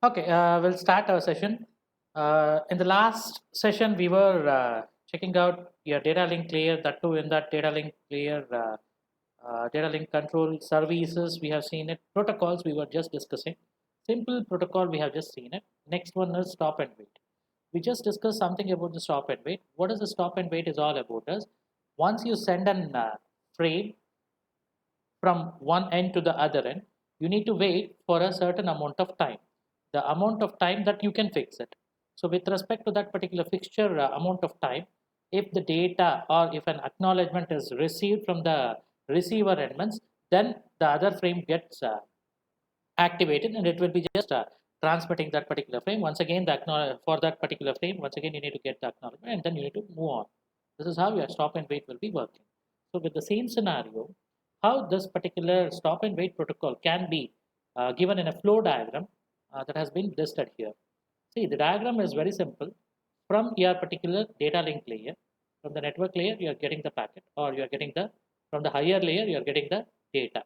Okay, we'll start our session. In the last session, we were checking out your data link layer, that too in that data link layer, data link control services, we have seen it. Protocols, we were just discussing. Simple protocol, we have just seen it. Next one is stop and wait. We just discussed something about the stop and wait. What is the stop and wait is all about is once you send an frame from one end to the other end, you need to wait for a certain amount of time. The amount of time that you can fix it. So with respect to that particular fixture amount of time, if the data or if an acknowledgement is received from the receiver elements, then the other frame gets activated and it will be just transmitting that particular frame. Once again, for that particular frame, once again, you need to get the acknowledgement and then you need to move on. This is how your stop and wait will be working. So with the same scenario, how this particular stop and wait protocol can be given in a flow diagram that has been listed here. See, the diagram is very simple. From your particular data link layer, from the network layer, you are getting the packet, or you are getting the, from the higher layer, you are getting the data.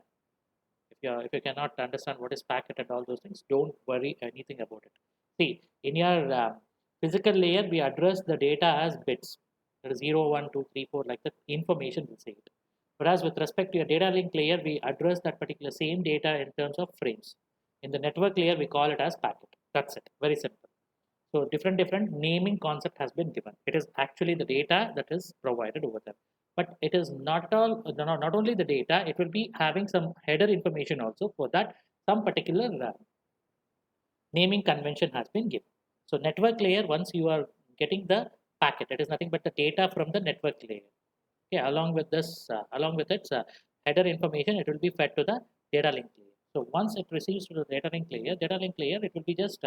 If you cannot understand what is packet and all those things, don't worry anything about it. See, in your physical layer, we address the data as bits. That is 0, 1, 2, 3, 4, like the information received. Whereas with respect to your data link layer, we address that particular same data in terms of frames. In the network layer, we call it as packet. That's it. Very simple. So different naming concept has been given. It is actually the data that is provided over there. But it is not all, not only the data, it will be having some header information also. For that, some particular naming convention has been given. So network layer, once you are getting the packet, it is nothing but the data from the network layer. Okay, along with this, along with its header information, it will be fed to the data link layer. So once it receives to the data link layer, it will be just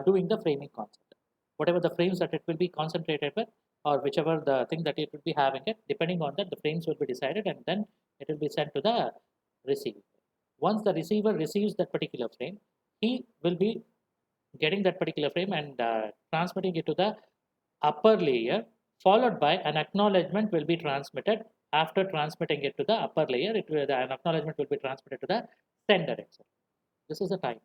doing the framing concept. Whatever the frames that it will be concentrated with, or whichever the thing that it will be having it, depending on that, the frames will be decided, and then it will be sent to the receiver. Once the receiver receives that particular frame, he will be getting that particular frame and transmitting it to the upper layer, followed by an acknowledgement will be transmitted. After transmitting it to the upper layer, an acknowledgement will be transmitted to the sender itself. This is a timer.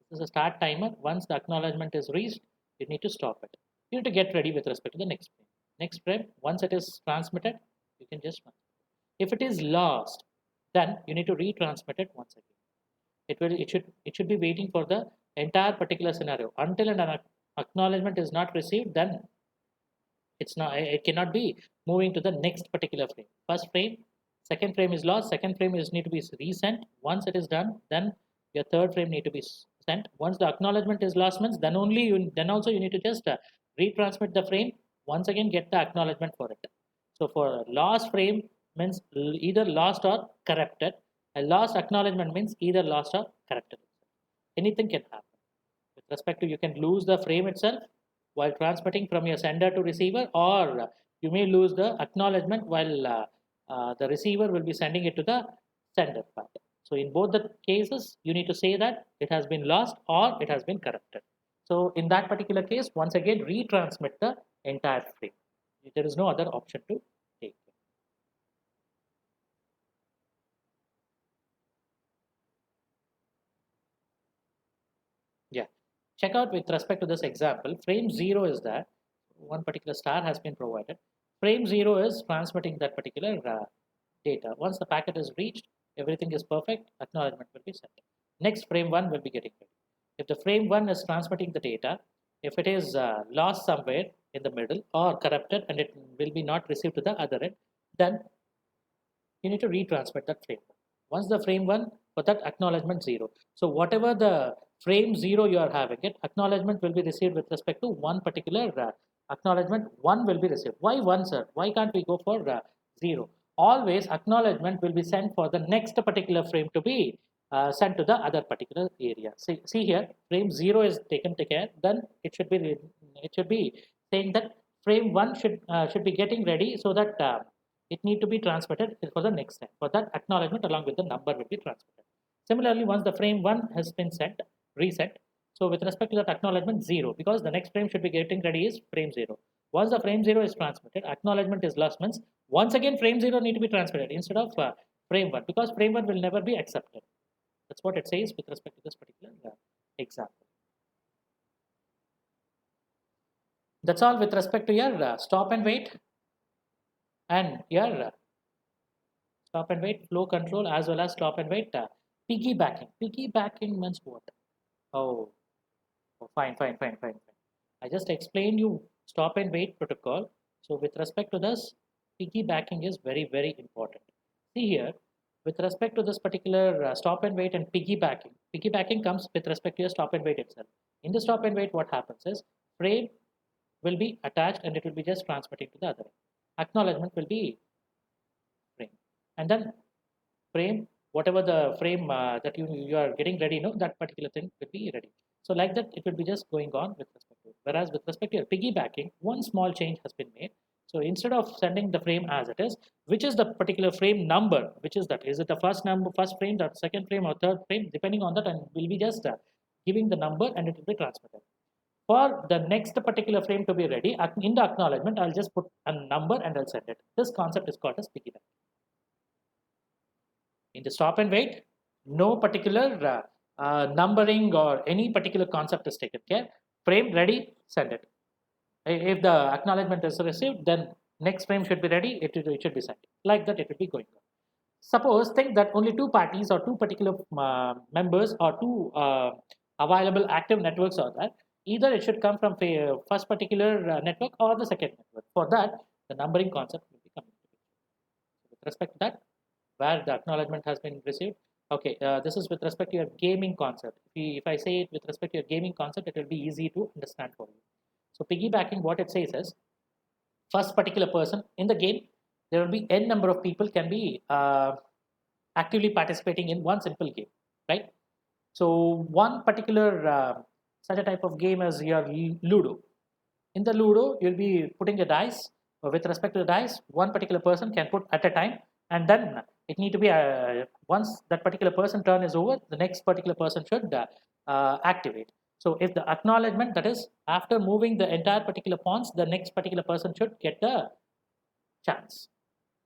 This is a start timer. Once the acknowledgement is reached, you need to stop it. You need to get ready with respect to the next frame. Next frame, once it is transmitted, you can just transmit. If it is lost, then you need to retransmit it once again. It should be waiting for the entire particular scenario until an acknowledgement is not received. Then it cannot be moving to the next particular frame. First frame, second frame is lost. Second frame is need to be resent. Once it is done, then your third frame need to be sent. Once the acknowledgement is lost, means then only you then also you need to just retransmit the frame once again, get the acknowledgement for it. So for lost frame means either lost or corrupted. A lost acknowledgement means either lost or corrupted. Anything can happen. With respect to, you can lose the frame itself while transmitting from your sender to receiver, or you may lose the acknowledgement while the receiver will be sending it to the sender part. So in both the cases, you need to say that it has been lost or it has been corrupted. So in that particular case, once again, retransmit the entire frame. There is no other option to take. Yeah. Check out with respect to this example, frame 0 is that one particular star has been provided. Frame 0 is transmitting that particular data. Once the packet is reached, everything is perfect, acknowledgement will be sent. Next, frame 1 will be getting ready. If the frame 1 is transmitting the data, if it is lost somewhere in the middle or corrupted and it will be not received to the other end, then you need to retransmit that frame 1. Once the frame 1, for that acknowledgement 0. So whatever the frame 0 you are having it, acknowledgement will be received with respect to one particular acknowledgement 1 will be received. Why 1, sir? Why can't we go for 0? Always acknowledgement will be sent for the next particular frame to be sent to the other particular area. See here, frame 0 is taken care, then it should be saying that frame 1 should be getting ready, so that it need to be transmitted for the next time. For that, acknowledgement along with the number will be transmitted. Similarly, once the frame 1 has been sent, reset, so with respect to that acknowledgement 0, because the next frame should be getting ready is frame 0. Once the frame 0 is transmitted, acknowledgement is lost, means once again frame 0 need to be transmitted. Instead of frame 1, because frame 1 will never be accepted. That's what it says with respect to this particular example. That's all with respect to your stop and wait and your stop and wait flow control, as well as stop and wait piggybacking. Piggybacking means what? Oh, fine. I just explained you stop and wait protocol. So with respect to this, piggybacking is very important. See here, with respect to this particular stop and wait and piggybacking comes with respect to your stop and wait itself. In the stop and wait, what happens is frame will be attached and it will be just transmitting to the other. Acknowledgement will be frame, and then frame, whatever the frame that you are getting ready, that particular thing will be ready. So like that, it will be just going on with respect to it. Whereas with respect to your piggybacking, one small change has been made. So instead of sending the frame as it is, which is the particular frame number, which is that? Is it the first frame, the second frame, or third frame? Depending on that, and we'll be just giving the number, and it will be transmitted. For the next particular frame to be ready, in the acknowledgement, I'll just put a number and I'll send it. This concept is called as piggyback. In the stop and wait, no particular numbering or any particular concept is taken care. Frame ready, send it. If the acknowledgement is received, then next frame should be ready, it should be sent. Like that, it will be going on. Suppose think that only two parties or two particular members or two available active networks are there. Either it should come from first particular network or the second network. For that, the numbering concept will be coming into picture. With respect to that, where the acknowledgement has been received. Okay, this is with respect to your gaming concept. If I say it with respect to your gaming concept, it will be easy to understand for you. So piggybacking, what it says is, first particular person in the game, there will be n number of people can be actively participating in one simple game, right? So one particular such a type of game as your Ludo. In the Ludo, you'll be putting a dice. With respect to the dice, one particular person can put at a time, and then it need to be once that particular person turn is over, the next particular person should activate. So if the acknowledgement, that is after moving the entire particular pawns, the next particular person should get the chance.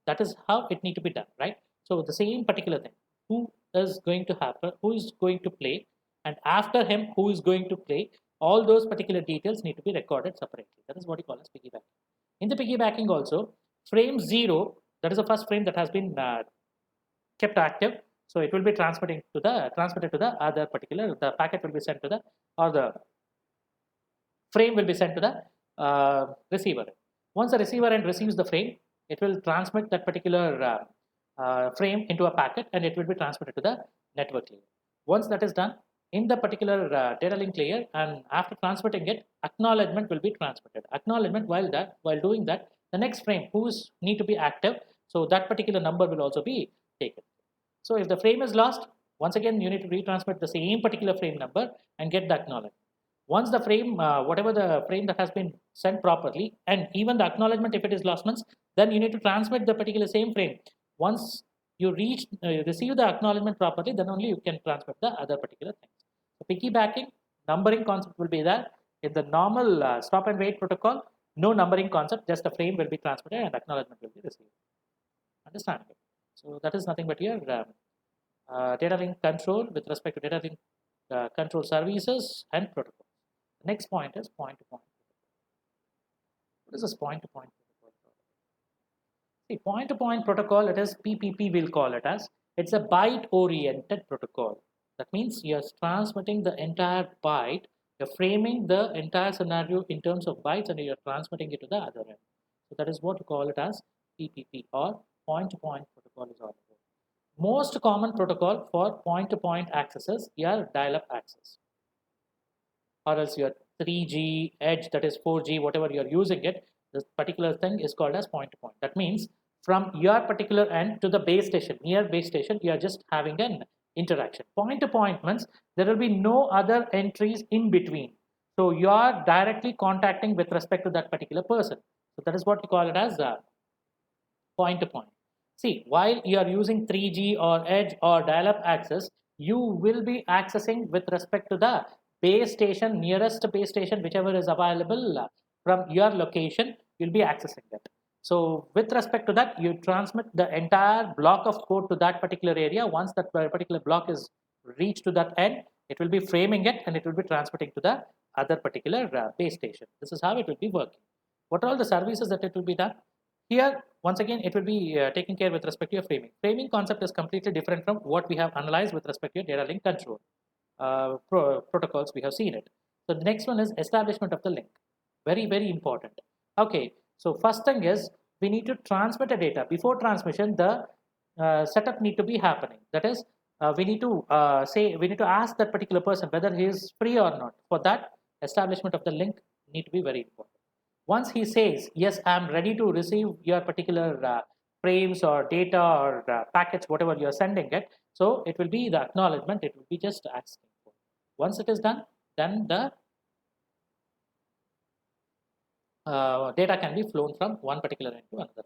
That is how it need to be done, right? So the same particular thing, who is going to happen, who is going to play, and after him who is going to play, all those particular details need to be recorded separately. That is what you call as piggybacking. In the piggybacking also, frame 0, that is the first frame that has been kept active, so it will be transmitted to the other particular, the packet will be sent to the, or the frame will be sent to the receiver. Once the receiver end receives the frame, it will transmit that particular frame into a packet, and it will be transmitted to the network layer. Once that is done, in the particular data link layer, and after transmitting it, acknowledgement will be transmitted. Acknowledgement, while doing that, the next frame who's need to be active, so that particular number will also be taken. So if the frame is lost, once again you need to retransmit the same particular frame number and get the acknowledgement. Once the frame, whatever the frame that has been sent properly, and even the acknowledgement, if it is lost means, then you need to transmit the particular same frame. Once you receive the acknowledgement properly, then only you can transmit the other particular things. So piggybacking, numbering concept will be there. In the normal stop and wait protocol, no numbering concept, just a frame will be transmitted and acknowledgement will be received. Understandable. So that is nothing but your data link control with respect to data link control services and protocols. The next point is point-to-point protocol. What is this point-to-point protocol? See, point-to-point protocol, it is PPP, we'll call it as. It's a byte-oriented protocol. That means you're transmitting the entire byte, you're framing the entire scenario in terms of bytes, and you're transmitting it to the other end. So that is what you call it as PPP, or point-to-point protocol is all about. Most common protocol for point-to-point access is your dial-up access, or else your 3G, edge, that is 4G, whatever you're using it, this particular thing is called as point-to-point. That means from your particular end to the base station, near base station, you are just having an interaction. Point-to-point means there will be no other entries in between. So you are directly contacting with respect to that particular person. So that is what we call it as point-to-point. See, while you are using 3G or edge or dial-up access, you will be accessing with respect to the base station, nearest base station, whichever is available from your location, you'll be accessing that. So with respect to that, you transmit the entire block of code to that particular area. Once that particular block is reached to that end, it will be framing it and it will be transmitting to the other particular base station. This is how it will be working. What are all the services that it will be done? Here, once again, it will be taking care with respect to your framing. Framing concept is completely different from what we have analyzed with respect to your data link control protocols. We have seen it. So the next one is establishment of the link. Very, very important. Okay, so first thing is we need to transmit a data. Before transmission, the setup need to be happening. That is, we need to we need to ask that particular person whether he is free or not. For that, establishment of the link need to be very important. Once he says, yes, I'm ready to receive your particular frames or data or packets, whatever you're sending it, so it will be the acknowledgement, it will be just asking for. Once it is done, then the data can be flown from one particular end to another.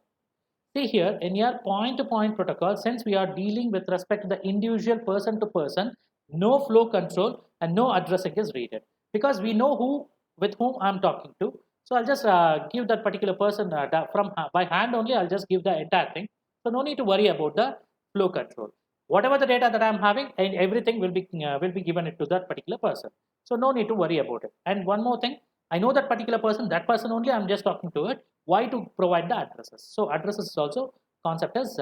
See here, in your point-to-point protocol, since we are dealing with respect to the individual person-to-person, no flow control and no addressing is needed because we know who with whom I'm talking to. So I'll just give that particular person from by hand only. I'll just give the entire thing. So no need to worry about the flow control. Whatever the data that I'm having, and everything will be given it to that particular person. So no need to worry about it. And one more thing, I know that particular person. That person only I'm just talking to it. Why to provide the addresses? So addresses is also concept is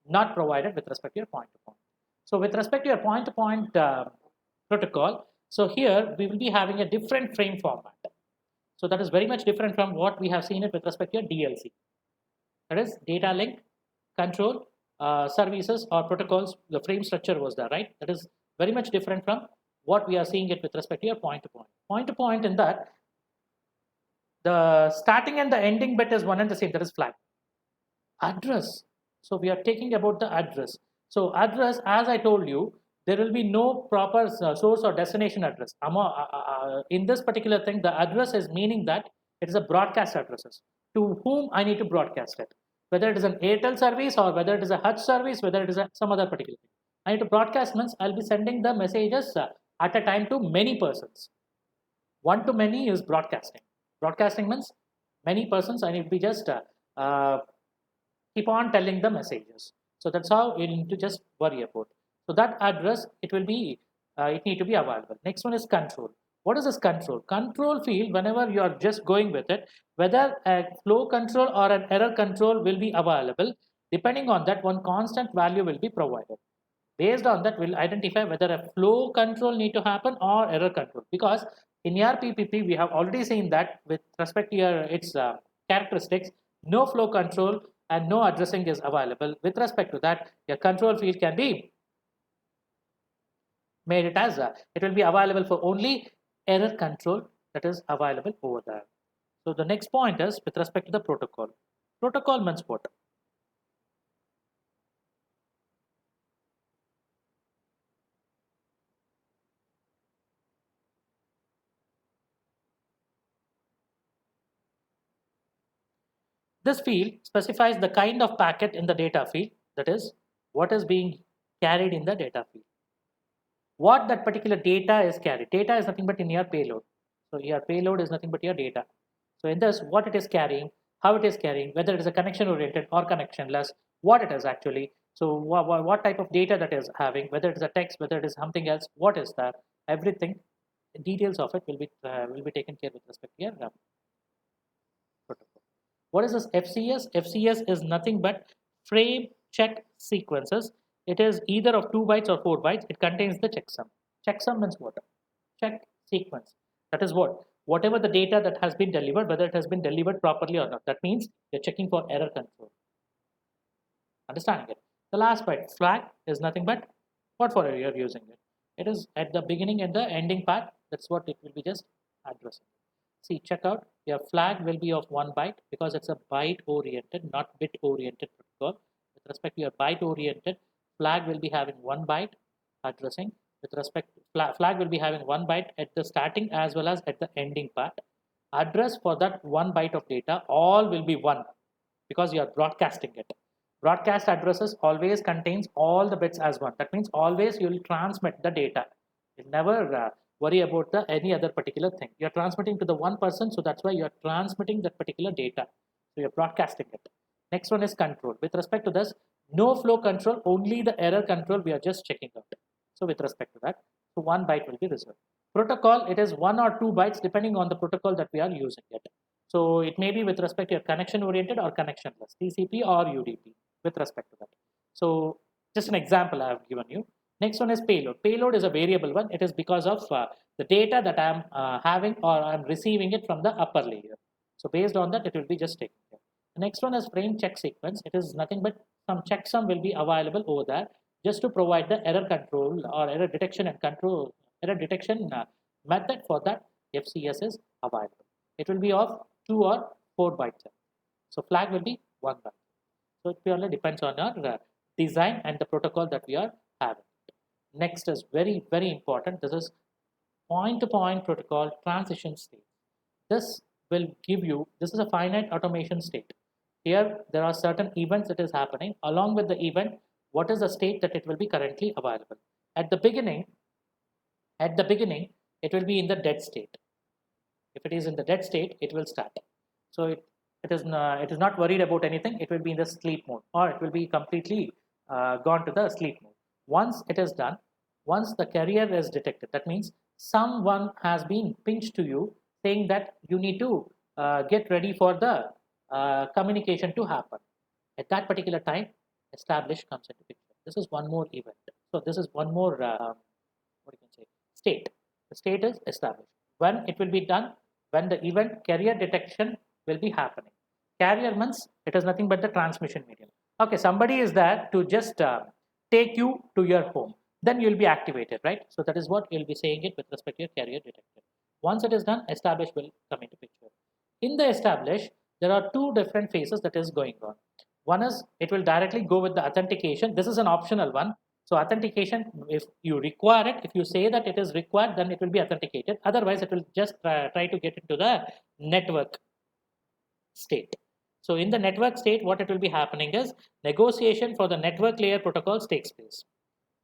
not provided with respect to your point-to-point. So with respect to your point-to-point protocol, so here we will be having a different frame format. So that is very much different from what we have seen it with respect to your DLC. That is data link control services or protocols. The frame structure was there, right? That is very much different from what we are seeing it with respect to your point-to-point. Point-to-point in that the starting and the ending bit is one and the same, that is flag. Address. So we are taking about the address. So address, as I told you, there will be no proper source or destination address. In this particular thing, the address is meaning that it is a broadcast addresses to whom I need to broadcast it. Whether it is an Airtel service or whether it is a Hutch service, whether it is some other particular thing. I need to broadcast means I'll be sending the messages at a time to many persons. One to many is broadcasting. Broadcasting means many persons. I need to be just keep on telling the messages. So that's how you need to just worry about. So that address, it will be, it need to be available. Next one is control. What is this control? Control field, whenever you are just going with it, whether a flow control or an error control will be available. Depending on that, one constant value will be provided. Based on that, we'll identify whether a flow control need to happen or error control. Because in your PPP, we have already seen that with respect to its characteristics, no flow control and no addressing is available. With respect to that, your control field can be made it as it will be available for only error control that is available over there. So the next point is with respect to the protocol. Protocol means what? This field specifies the kind of packet in the data field, that is, what is being carried in the data field. What that particular data is carried. Data is nothing but in your payload. So your payload is nothing but your data. So in this, what it is carrying, how it is carrying, whether it is a connection oriented or connectionless, what it is actually. So what type of data that is having, whether it is a text, whether it is something else, what is that, everything, details of it will be taken care with respect to your protocol. What is this FCS? FCS is nothing but frame check sequences. It is either of 2 bytes or 4 bytes. It contains the checksum. Checksum means what? Check sequence. That is what? Whatever the data that has been delivered, whether it has been delivered properly or not. That means you're checking for error control. Understanding it? The last byte, flag, is nothing but what for you're using it. It is at the beginning and the ending part. That's what it will be just addressing. See, check out, your flag will be of 1 byte because it's a byte oriented, not bit oriented protocol. With respect to your byte oriented, flag will be having 1 byte addressing. With respect to flag will be having 1 byte at the starting as well as at the ending part. Address for that 1 byte of data, all will be 1 because you are broadcasting it. Broadcast addresses always contains all the bits as 1. That means always you will transmit the data. You'll never worry about the any other particular thing. You're transmitting to the one person, so that's why you're transmitting that particular data. So you're broadcasting it. Next one is control. With respect to this, no flow control, only the error control we are just checking out. So with respect to that, so 1 byte will be reserved. Protocol, it is 1 or 2 bytes depending on the protocol that we are using it. So it may be with respect to your connection oriented or connectionless, TCP or UDP with respect to that. So just an example I have given you. Next one is payload. Payload is a variable one. It is because of the data that I am having or I am receiving it from the upper layer. So based on that, it will be just taken care. The next one is frame check sequence. It is nothing but some checksum will be available over there just to provide the error control or error detection and control error detection method for that FCS is available. It will be of 2 or 4 bytes. So flag will be 1 byte. So it purely depends on our design and the protocol that we are having. Next is very, very important. This is point-to-point protocol transition state. This will give you, this is a finite automation state. Here, there are certain events that is happening. Along with the event, what is the state that it will be currently available? At the beginning, it will be in the dead state. If it is in the dead state, it will start. So it is not worried about anything. It will be in the sleep mode, or it will be completely gone to the sleep mode. Once it is done, once the carrier is detected, that means someone has been pinged to you saying that you need to get ready for the communication to happen. At that particular time, establish comes into picture. This is one more event. So this is one more what you can say state. The state is established. When it will be done, when the event carrier detection will be happening. Carrier means it is nothing but the transmission medium. Okay, somebody is there to just take you to your home. Then you will be activated, right? So that is what you will be saying it with respect to your carrier detector. Once it is done, establish will come into picture. In the establish, there are two different phases that is going on. One is it will directly go with the authentication. This is an optional one. So authentication, if you require it, if you say that it is required, then it will be authenticated. Otherwise, it will just try to get into the network state. So in the network state, what it will be happening is negotiation for the network layer protocols takes place.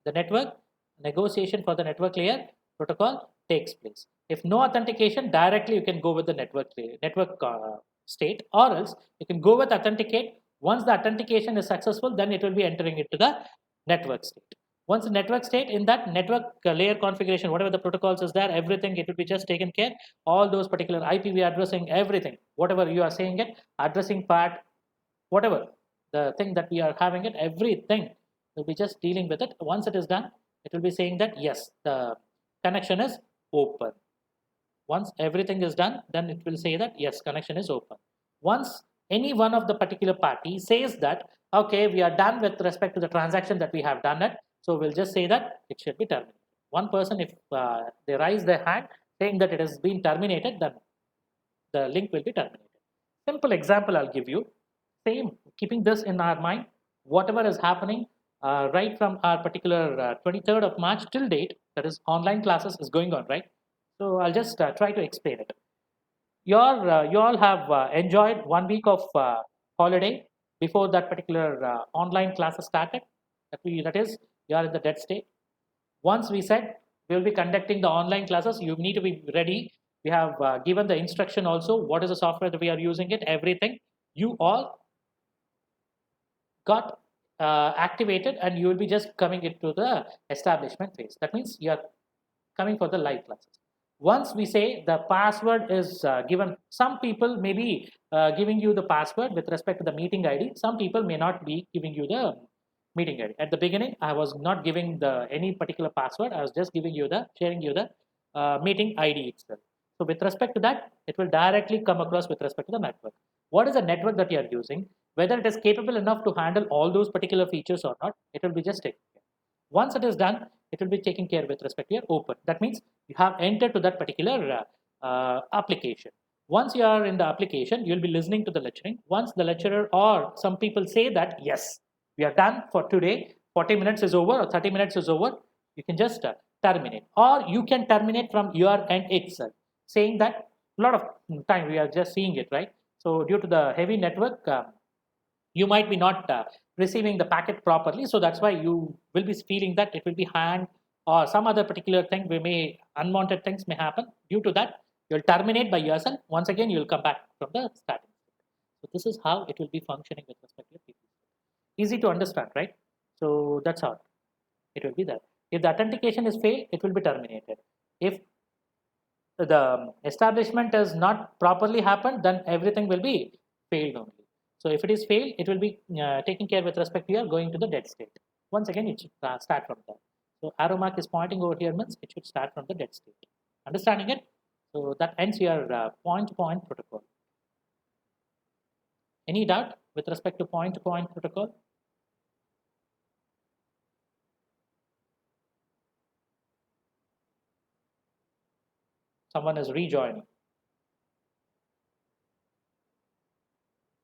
The network negotiation for the network layer protocol takes place. If no authentication, directly you can go with the network state, or else you can go with authenticate. Once the authentication is successful, then it will be entering into the network state. Once the network state, in that network layer configuration, whatever the protocols is there, everything, it will be just taken care. All those particular IPv addressing, everything, whatever you are saying it, addressing part, whatever the thing that we are having it, everything will be just dealing with it. Once it is done, it will be saying that yes, the connection is open. Once everything is done, then it will say that yes, connection is open. Once any one of the particular party says that okay, we are done with respect to the transaction that we have done it, so we'll just say that it should be terminated. One person, if they raise their hand saying that it has been terminated, then the link will be terminated. Simple example I'll give you. Same, keeping this in our mind, whatever is happening right from our particular 23rd of March till date, that is online classes is going on, right? So I'll just try to explain it. You all have enjoyed 1 week of holiday before that particular online classes started. That is, you are in the dead state. Once we said we will be conducting the online classes, you need to be ready. We have given the instruction also, what is the software that we are using it, everything. You all got activated and you will be just coming into the establishment phase. That means you are coming for the live classes. Once we say the password is given, some people may be giving you the password with respect to the meeting ID. Some people may not be giving you the meeting ID. At the beginning, I was not giving the any particular password. I was just giving you the sharing you the meeting ID itself. So with respect to that, it will directly come across with respect to the network. What is the network that you are using? Whether it is capable enough to handle all those particular features or not, it will be just taken care. Once it is done, it will be taken care with respect to your open. That means you have entered to that particular application. Once you are in the application, you will be listening to the lecturing. Once the lecturer or some people say that, yes, we are done for today, 40 minutes is over or 30 minutes is over, you can just terminate. Or you can terminate from your end itself, saying that a lot of time we are just seeing it, right? So due to the heavy network, you might be not receiving the packet properly, so that's why you will be feeling that it will be hang or some other particular thing unwanted things may happen. Due to that, you'll terminate by yourself. Once again, you'll come back from the starting. So this is how it will be functioning with respect to PPC. Easy to understand, right? So that's how it will be there. If the authentication is failed, it will be terminated. If the establishment has not properly happened, then everything will be failed only. So if it is failed, it will be taken care with respect to your going to the dead state. Once again, it should start from there. So arrow mark is pointing over here means it should start from the dead state. Understanding it? So that ends your point-to-point protocol. Any doubt with respect to point-to-point protocol? Someone is rejoining.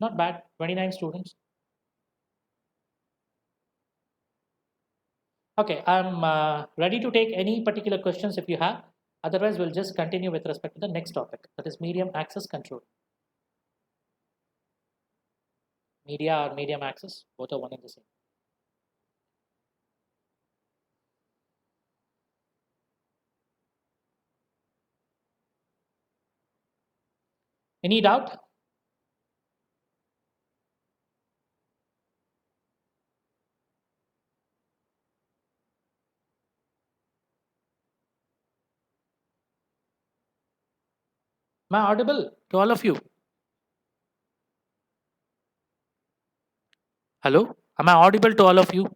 Not bad, 29 students. Okay, I'm ready to take any particular questions if you have. Otherwise, we'll just continue with respect to the next topic, that is medium access control. Media or medium access, both are one and the same. Any doubt? Am I audible to all of you? Hello? Am I audible to all of you?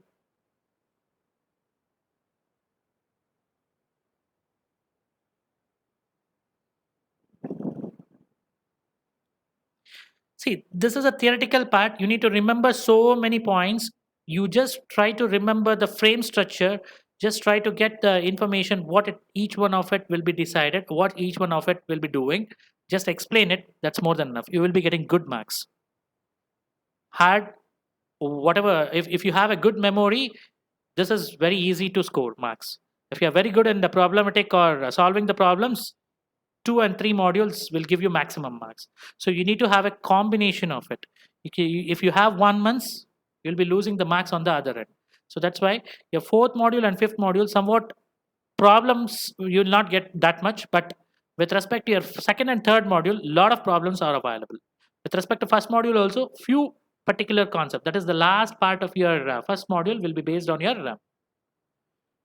See, this is a theoretical part. You need to remember so many points. You just try to remember the frame structure. Just try to get the information, what each one of it will be decided, what each one of it will be doing. Just explain it. That's more than enough. You will be getting good marks. Hard, whatever, if you have a good memory, this is very easy to score marks. If you are very good in the problematic or solving the problems, 2 and 3 modules will give you maximum marks. So you need to have a combination of it. If you have 1 month, you'll be losing the marks on the other end. So that's why your 4th module and 5th module, somewhat problems you'll not get that much, but with respect to your 2nd and 3rd module, lot of problems are available. With respect to 1st module also, few particular concept, that is the last part of your 1st module will be based on your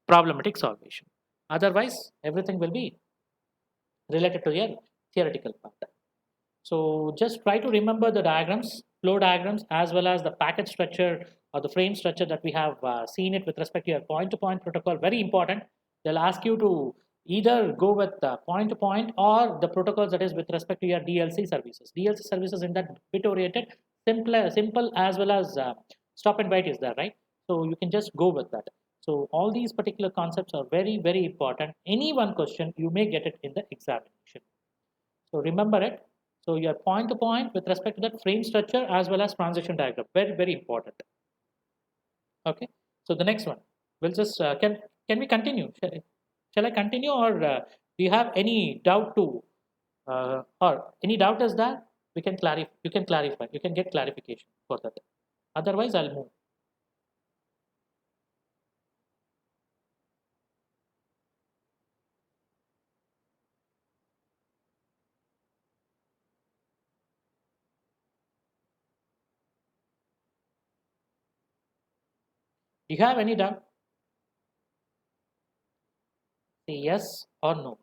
problematic solvation. Otherwise, everything will be related to your theoretical part. So just try to remember the diagrams, flow diagrams, as well as the packet structure or the frame structure that we have seen it with respect to your point-to-point protocol. Very important. They'll ask you to either go with point-to-point or the protocols that is with respect to your DLC services. DLC services in that bit-oriented, simple as well as stop and wait is there, right? So you can just go with that. So all these particular concepts are very, very important. Any one question, you may get it in the examination. So remember it. So your point to point with respect to that frame structure as well as transition diagram, very, very important. Okay. So the next one, we'll just, can we continue? Shall I continue, or do you have any doubt to, or any doubt is that we can clarify, you can get clarification for that. Otherwise, I'll move. Do you have any doubt? Say yes or no.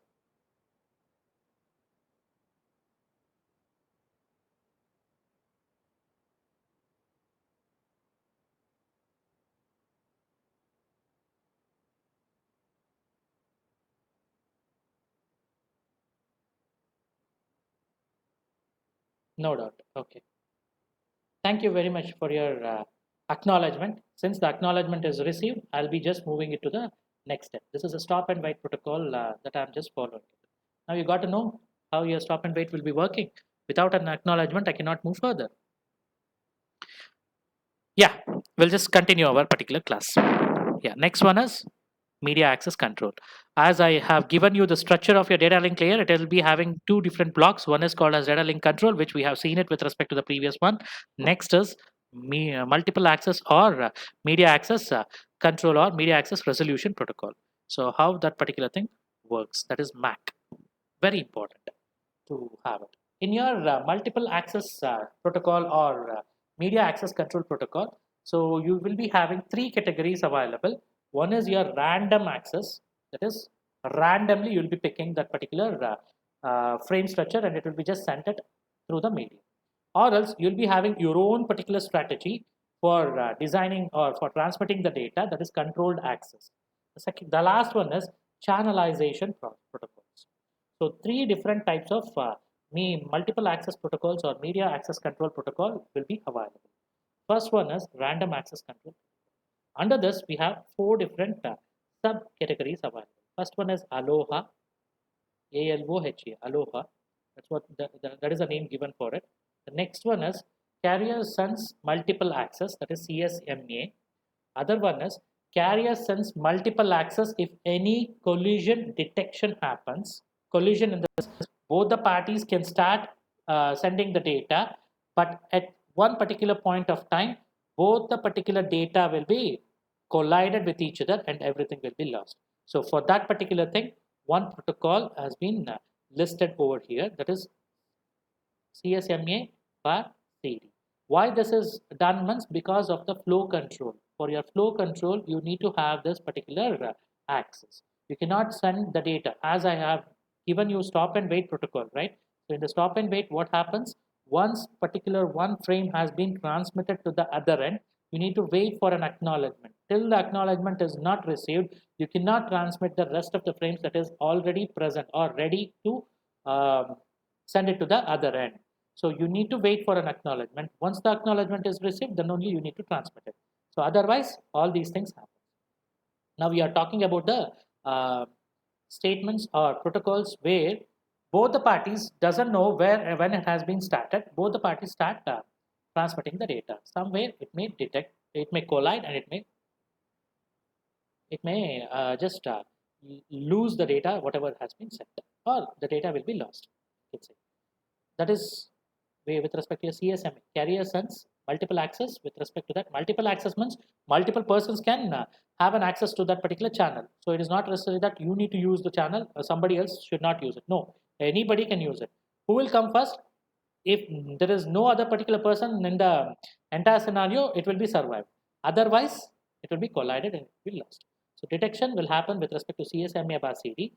No doubt. Okay. Thank you very much for your acknowledgement. Since the acknowledgement is received, I'll be just moving it to the next step. This is a stop and wait protocol that I'm just following. Now you got to know how your stop and wait will be working. Without an acknowledgement, I cannot move further. Yeah, we'll just continue our particular class. Yeah, next one is media access control. As I have given you the structure of your data link layer, it will be having 2 different blocks. One is called as data link control, which we have seen it with respect to the previous one. Next is multiple access or media access control or media access resolution protocol. So how that particular thing works, that is MAC. Very important to have it. in your multiple access protocol or media access control protocol, so you will be having three categories available. One is your random access, that is randomly you will be picking that particular frame structure and it will be just sent it through the medium. Or else you'll be having your own particular strategy for designing or for transmitting the data, that is controlled access. The last one is channelization protocols. So three different types of multiple access protocols or media access control protocol will be available. First one is random access control. Under this, we have four different subcategories available. First one is Aloha, ALOHA, Aloha. That's what that is a name given for it. The next one is carrier sense multiple access, that is CSMA. Other one is carrier sense multiple access if any collision detection happens. Collision in the sense both the parties can start sending the data, but at one particular point of time, both the particular data will be collided with each other and everything will be lost. So for that particular thing, one protocol has been listed over here, that is CSMA bar CD. Why this is done means because of the flow control. For your flow control, you need to have this particular access. You cannot send the data as I have given you stop and wait protocol, right? So in the stop and wait, what happens? Once particular one frame has been transmitted to the other end, you need to wait for an acknowledgement. Till the acknowledgement is not received, you cannot transmit the rest of the frames that is already present or ready to send it to the other end. So you need to wait for an acknowledgement. Once the acknowledgement is received, then only you need to transmit it. So otherwise, all these things happen. Now we are talking about the statements or protocols where both the parties doesn't know where when it has been started. Both the parties start transmitting the data. Somewhere it may detect, it may collide, and it may just lose the data whatever has been sent, or the data will be lost. That is with respect to your CSMA, carrier sense multiple access. With respect to that, multiple access means multiple persons can have an access to that particular channel. So it is not necessary that you need to use the channel or somebody else should not use it. No, anybody can use it. Who will come first? If there is no other particular person in the entire scenario, it will be survived. Otherwise, it will be collided and it will be lost. So detection will happen with respect to CSMA by CD.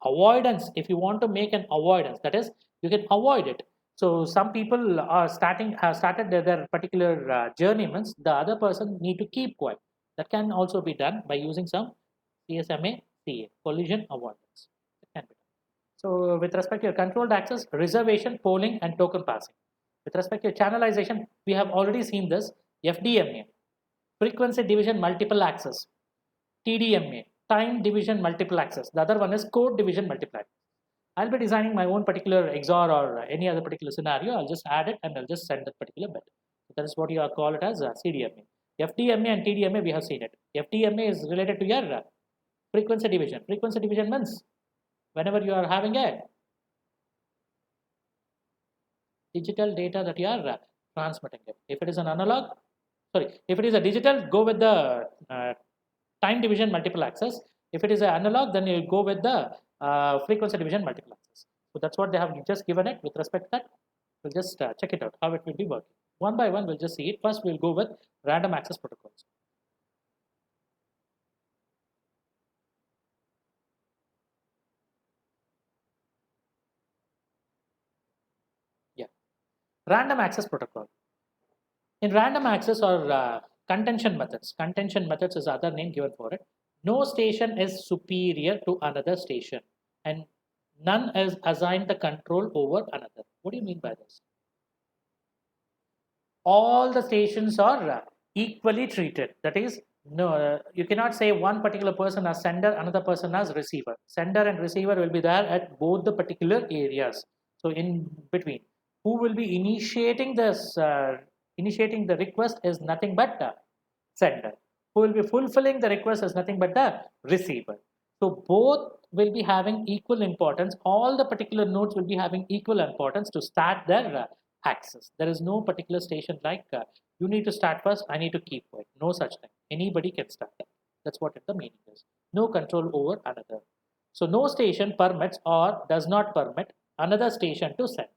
Avoidance, if you want to make an avoidance, that is, you can avoid it. So some people are have started their particular journey means the other person need to keep quiet. That can also be done by using some CSMA CA, collision avoidance. It can be done. So with respect to your controlled access, reservation, polling, and token passing. With respect to your channelization, we have already seen this. FDMA, frequency division multiple access. TDMA, time division multiple access. The other one is code division multiple access. I'll be designing my own particular XOR or any other particular scenario. I'll just add it and I'll just send that particular bit. So that is what you call it as CDMA. FDMA and TDMA, we have seen it. FDMA is related to your frequency division. Frequency division means whenever you are having a digital data that you are transmitting it. If it is an analog, if it is a digital, go with the time division multiple access. If it is an analog, then you go with the frequency division multiple access. So that's what they have just given it. With respect to that, we'll just check it out, how it will be working. One by one, we'll just see it. First, we'll go with random access protocols. Yeah, random access protocol. In random access or contention methods is other name given for it. No station is superior to another station, and none is assigned the control over another. What do you mean by this? All the stations are equally treated. That is, no, you cannot say one particular person as sender, another person as receiver. Sender and receiver will be there at both the particular areas. So in between, who will be initiating this? Initiating the request is nothing but the sender. Who will be fulfilling the request is nothing but the receiver. So both will be having equal importance. All the particular nodes will be having equal importance to start their access. There is no particular station like you need to start first, I need to keep quiet. No such thing. Anybody can start. That's what the meaning is. No control over another. So no station permits or does not permit another station to send.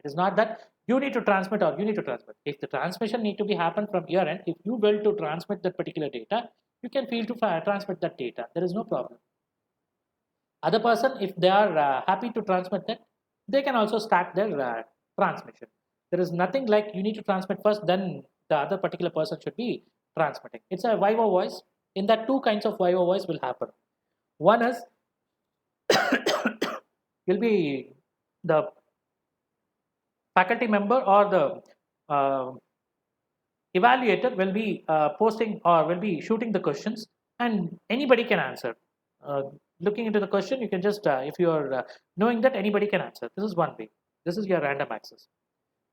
It is not that you need to transmit or you need to transmit. If the transmission need to be happen from your end, if you will to transmit that particular data, you can feel to transmit that data. There is no problem. Other person, if they are happy to transmit that, they can also start their transmission. There is nothing like you need to transmit first, then the other particular person should be transmitting. It's a viva voice. In that, two kinds of viva voice will happen. One is will be the faculty member or the evaluator will be posting or will be shooting the questions, and anybody can answer. Looking into the question, you can just, if you are knowing that anybody can answer. This is one way. This is your random access.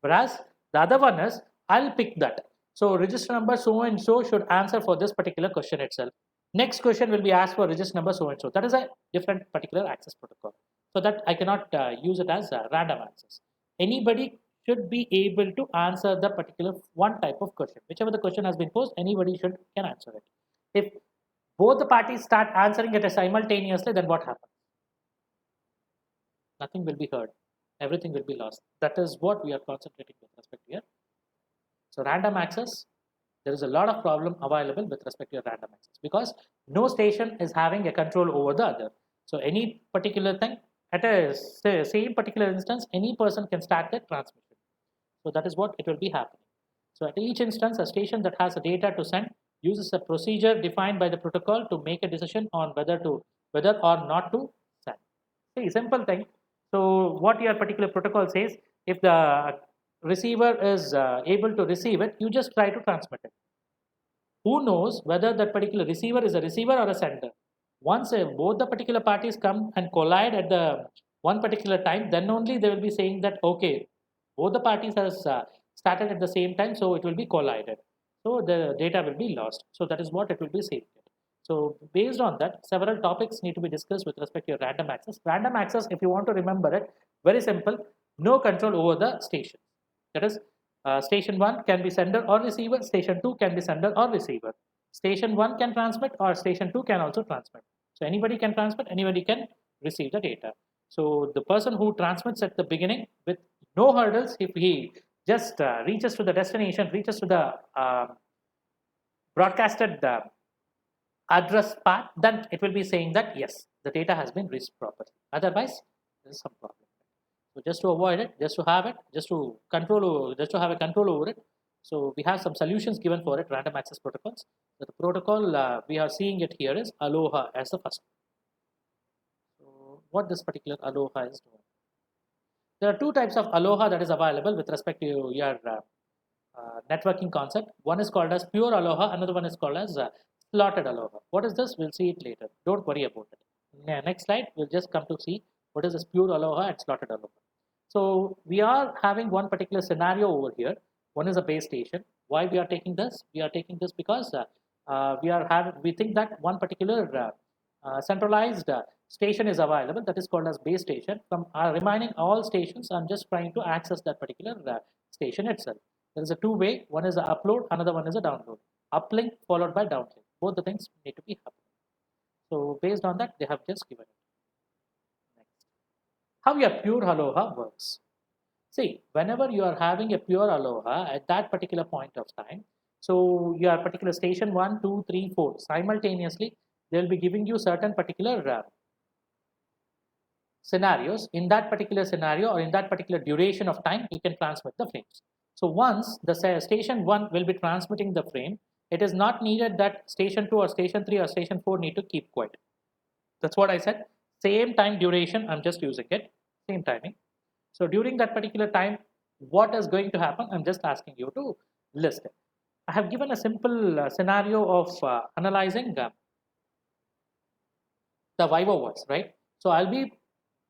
Whereas the other one is, I'll pick that. So register number so and so should answer for this particular question itself. Next question will be asked for register number so and so. That is a different particular access protocol. So that I cannot use it as random access. Anybody should be able to answer the particular one type of question. Whichever the question has been posed, anybody can answer it. If both the parties start answering it simultaneously, then what happens? Nothing will be heard. Everything will be lost. That is what we are concentrating with respect to here. So random access, there is a lot of problem available with respect to your random access, because no station is having a control over the other. So any particular thing at a same particular instance, any person can start the transmission. So that is what it will be happening. So at each instance, a station that has a data to send uses a procedure defined by the protocol to make a decision on whether or not to send. See, simple thing. So what your particular protocol says, if the receiver is able to receive it, you just try to transmit it. Who knows whether that particular receiver is a receiver or a sender? Once both the particular parties come and collide at the one particular time, then only they will be saying that, okay, both the parties has started at the same time, so it will be collided. So the data will be lost. So that is what it will be saying. So based on that, several topics need to be discussed with respect to your random access. Random access, if you want to remember it, very simple, no control over the station. That is, station 1 can be sender or receiver, station 2 can be sender or receiver. Station 1 can transmit or station 2 can also transmit. So anybody can transmit, anybody can receive the data. So the person who transmits at the beginning with no hurdles, if he just reaches to the destination, reaches to the broadcasted address part, then it will be saying that yes, the data has been reached properly. Otherwise, there is some problem. So just to avoid it, just to have it, just to have a control over it. So we have some solutions given for it, random access protocols. So the protocol we are seeing it here is Aloha as the first. So what this particular Aloha is doing? There are two types of Aloha that is available with respect to your networking concept. One is called as pure Aloha, another one is called as slotted Aloha. What is this? We'll see it later. Don't worry about it. Next slide, we'll just come to see what is this pure Aloha and slotted Aloha. So we are having one particular scenario over here. One is a base station. Why we are taking this? We are taking this because we think that one particular centralized station is available, that is called as base station. From remaining all stations, I'm just trying to access that particular station itself. There is a two-way. One is a upload, another one is a download. Uplink followed by downlink. Both the things need to be happening. So based on that, they have just given it. Next. How your pure Aloha works. See, whenever you are having a pure Aloha at that particular point of time, so your particular station 1, 2, 3, 4, simultaneously, they will be giving you certain particular scenarios. In that particular scenario or in that particular duration of time, you can transmit the frames. So once the station 1 will be transmitting the frame, it is not needed that station 2 or station 3 or station 4 need to keep quiet. That's what I said. Same time duration, I'm just using it, same timing. So during that particular time, what is going to happen? I'm just asking you to list it. I have given a simple scenario of analyzing the viva voice, right? So I'll be,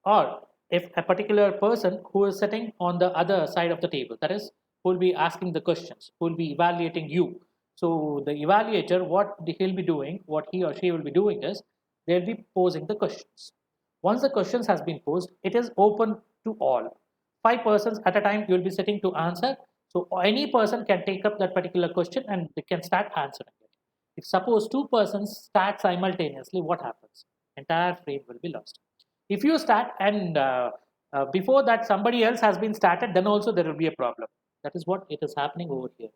or if a particular person who is sitting on the other side of the table, that is, who will be asking the questions, who will be evaluating you. So the evaluator, what he'll be doing, what he or she will be doing is, they'll be posing the questions. Once the questions has been posed, it is open to all. 5 persons at a time you will be sitting to answer. So any person can take up that particular question and they can start answering it. If suppose 2 persons start simultaneously, what happens? Entire frame will be lost. If you start and before that somebody else has been started, then also there will be a problem. That is what it is happening over here.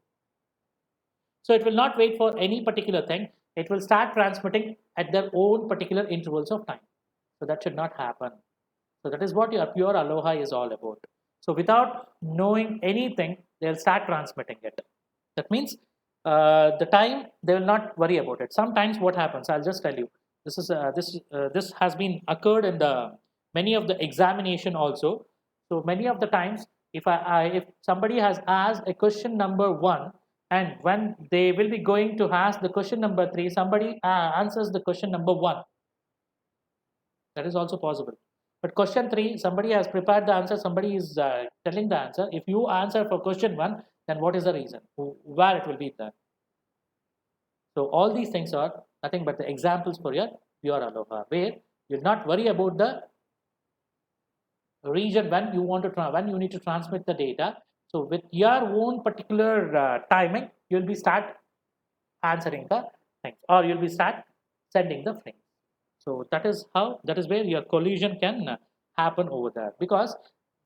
So it will not wait for any particular thing. It will start transmitting at their own particular intervals of time. So that should not happen. So that is what your pure aloha is all about. So without knowing anything, they'll start transmitting it. That means the time they will not worry about it. Sometimes what happens, I'll just tell you. This has been occurred in the many of the examination also. So many of the times, if somebody has asked a question number 1, and when they will be going to ask the question number 3, somebody answers the question number 1. That is also possible. But question 3, somebody has prepared the answer, somebody is telling the answer. If you answer for question 1, then what is the reason? Where it will be there? So all these things are nothing but the examples for your pure aloha, where you'll not worry about the region when you want to when you need to transmit the data. So with your own particular timing, you'll be start answering the things, or you'll be start sending the frames. So that is where your collision can happen over there, because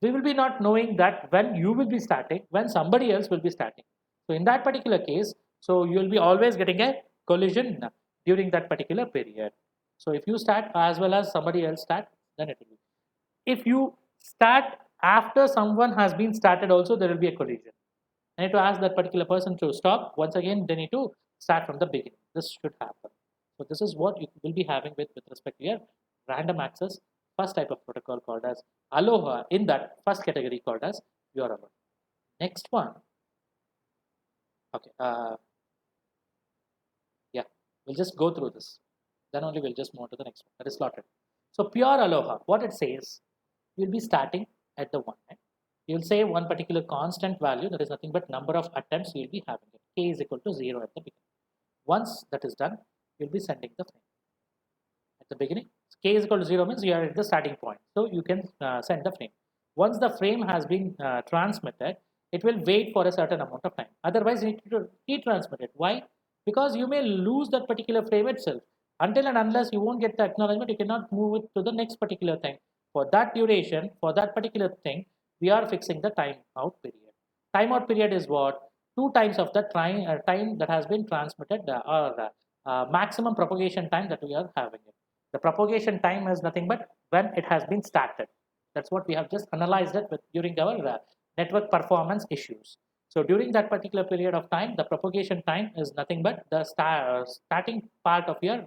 we will be not knowing that when you will be starting, when somebody else will be starting. So in that particular case, so you will be always getting a collision during that particular period. So if you start as well as somebody else start, then it will be. If you start after someone has been started also, there will be a collision. I need to ask that particular person to stop. Once again, they need to start from the beginning. This should happen. So this is what you will be having with respect to your random access first type of protocol called as Aloha, in that first category called as pure Aloha. Next one. Okay. Yeah, we'll just go through this. Then only we'll just move to the next one. That is slotted. So pure Aloha, what it says, you'll be starting at the 1. Right? You'll say one particular constant value, that is nothing but number of attempts you'll be having it. K is equal to 0 at the beginning. Once that is done, you'll be sending the frame. At the beginning, K is equal to 0 means you are at the starting point. So you can send the frame. Once the frame has been transmitted, it will wait for a certain amount of time. Otherwise, you need to retransmit it. Why? Because you may lose that particular frame itself. Until and unless you won't get the acknowledgement, you cannot move it to the next particular thing. For that duration, for that particular thing, we are fixing the timeout period. Timeout period is what? 2 times of the time that has been transmitted, or maximum propagation time that we are having it. The propagation time is nothing but when it has been started. That's what we have just analyzed it with during our network performance issues. So during that particular period of time, the propagation time is nothing but the starting part of your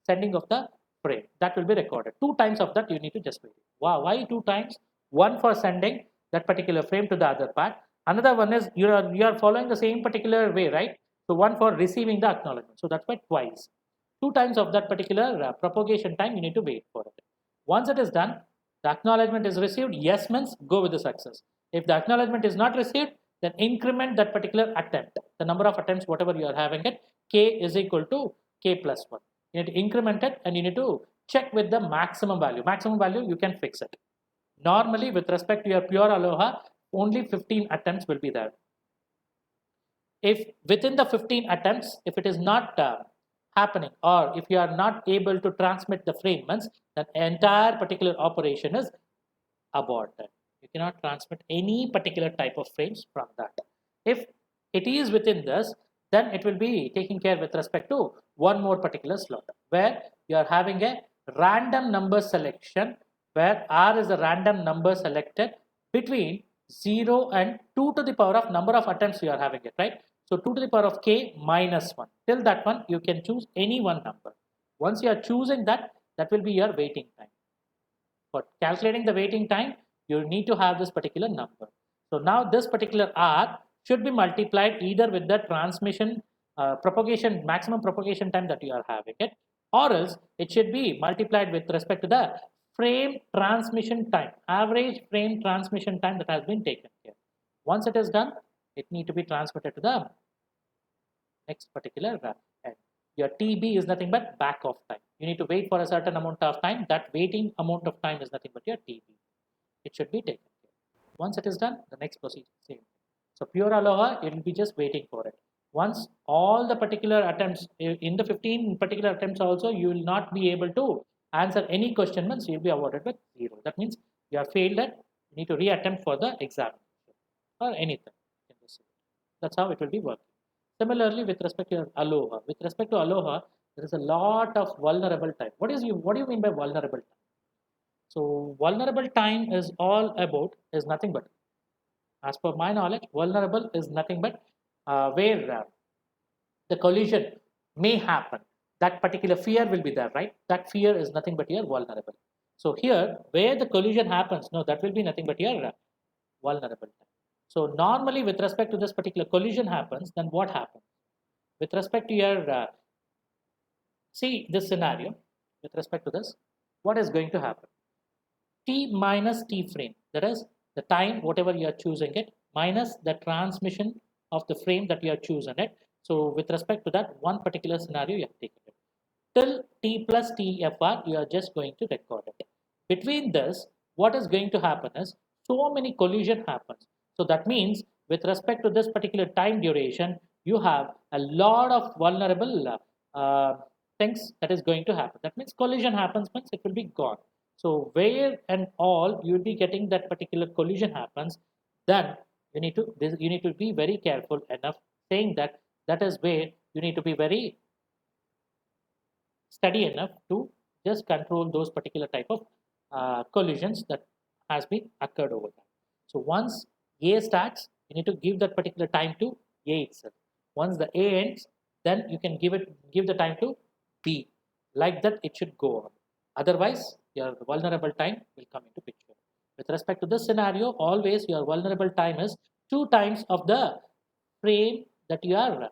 sending of the frame. That will be recorded. 2 times of that you need to just wait. Wow, why 2 times? One for sending that particular frame to the other part. Another one is you are following the same particular way, right? So one for receiving the acknowledgement. So that's why twice. 2 times of that particular propagation time you need to wait for it. Once it is done, the acknowledgement is received. Yes means go with the success. If the acknowledgement is not received, then increment that particular attempt. The number of attempts, whatever you are having it, K is equal to K plus 1. You need to increment it and you need to check with the maximum value. Maximum value, you can fix it. Normally, with respect to your pure Aloha, only 15 attempts will be there. If within the 15 attempts, if it is not happening, or if you are not able to transmit the frame, means the entire particular operation is aborted. You cannot transmit any particular type of frames from that. If it is within this, then it will be taking care with respect to one more particular slot, where you are having a random number selection, where R is the random number selected between 0 and 2 to the power of number of attempts you are having it, right? So 2 to the power of K minus 1. Till that one, you can choose any one number. Once you are choosing that, that will be your waiting time. For calculating the waiting time, you need to have this particular number. So now this particular R should be multiplied either with the transmission maximum propagation time that you are having it, or else it should be multiplied with respect to the frame transmission time, average frame transmission time that has been taken care. Once it is done, it need to be transmitted to the next particular end. Your TB is nothing but back of time. You need to wait for a certain amount of time. That waiting amount of time is nothing but your TB. It should be taken care. Once it is done, the next procedure same. So pure Aloha, it will be just waiting for it. Once all the particular attempts, in the 15 particular attempts also, you will not be able to answer any question, means you will be awarded with 0. That means you have failed at You need to reattempt for the examination or anything. That's how it will be working. Similarly, with respect to Aloha, there is a lot of vulnerable time. What do you mean by vulnerable time? So vulnerable time is all about is nothing but, as per my knowledge, vulnerable is nothing but where the collision may happen. That particular fear will be there, right? That fear is nothing but your vulnerable. So here, where the collision happens, no, that will be nothing but your vulnerable time. So normally, with respect to this particular collision happens, then what happens? With respect to your see this scenario, with respect to this, what is going to happen? T minus T frame, that is the time whatever you are choosing it minus the transmission of the frame that you are choosing it. So with respect to that one particular scenario, you have taken it till T plus TFR, you are just going to record it. Between this, what is going to happen is so many collision happens. So that means with respect to this particular time duration, you have a lot of vulnerable things that is going to happen. That means collision happens means it will be gone. So where and all you will be getting that particular collision happens, then you need to be very careful enough saying that that is where you need to be very steady enough to just control those particular type of collisions that has been occurred over time. So once A starts, you need to give that particular time to A itself. Once the A ends, then you can give the time to B. Like that, it should go on. Otherwise, your vulnerable time will come into picture. With respect to this scenario, always your vulnerable time is 2 times of the frame that you are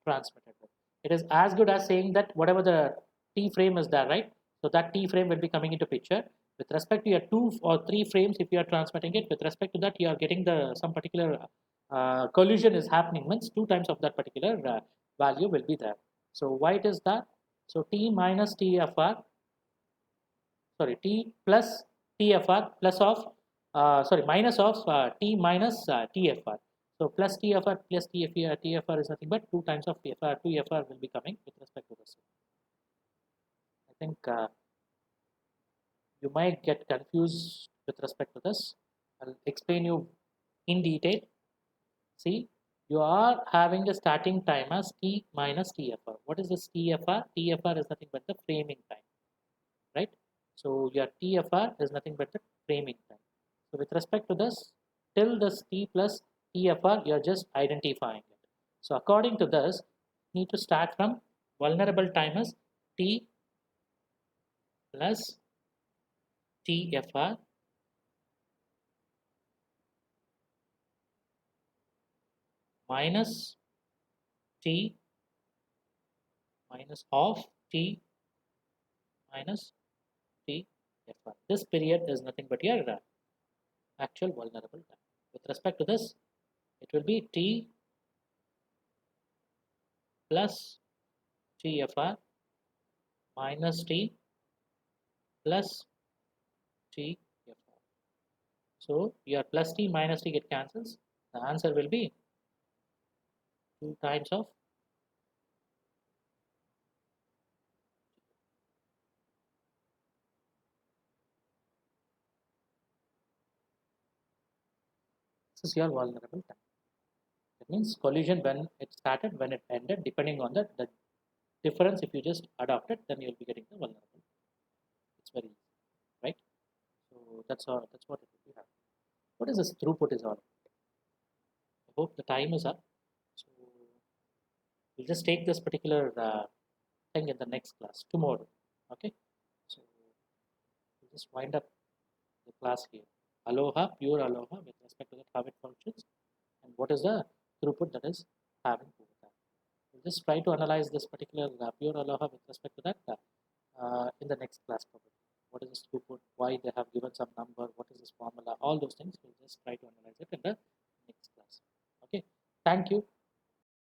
transmitted with. It is as good as saying that whatever the T frame is there, right? So that T frame will be coming into picture. With respect to your 2 or 3 frames, if you are transmitting it, with respect to that, you are getting the some particular collision is happening, means 2 times of that particular value will be there. So why it is that? So T minus TFR, sorry, T plus TFR plus of, sorry, minus of T minus TFR. So plus TFR plus TFR is nothing but 2 times of TFR. 2FR will be coming with respect to this. I think you might get confused with respect to this. I'll explain you in detail. See, you are having a starting time as T minus TFR. What is this TFR? TFR is nothing but the framing time, right? So your TFR is nothing but the framing time. So with respect to this, till this T plus TFR, you are just identifying it. So according to this, you need to start from vulnerable time as T plus TFR minus T minus of T minus TFR. This period is nothing but your actual vulnerable time. With respect to this, it will be T plus TFR minus T plus TFR. So your plus T minus T get cancels. The answer will be 2 times of this is your vulnerable time. That means collision when it started, when it ended, depending on the difference. If you just adopt it, then you'll be getting the vulnerable. It's very easy, right? So that's all. That's what it will be happening. What is this throughput is all? I hope the time is up. So we'll just take this particular thing in the next class tomorrow. Okay. So we'll just wind up the class here. Aloha, pure Aloha with respect to that, how it functions and what is the throughput that is having over that. We'll just try to analyze this particular pure Aloha with respect to that in the next class probably. What is this throughput? Why they have given some number? What is this formula? All those things we'll just try to analyze it in the next class. Okay. Thank you.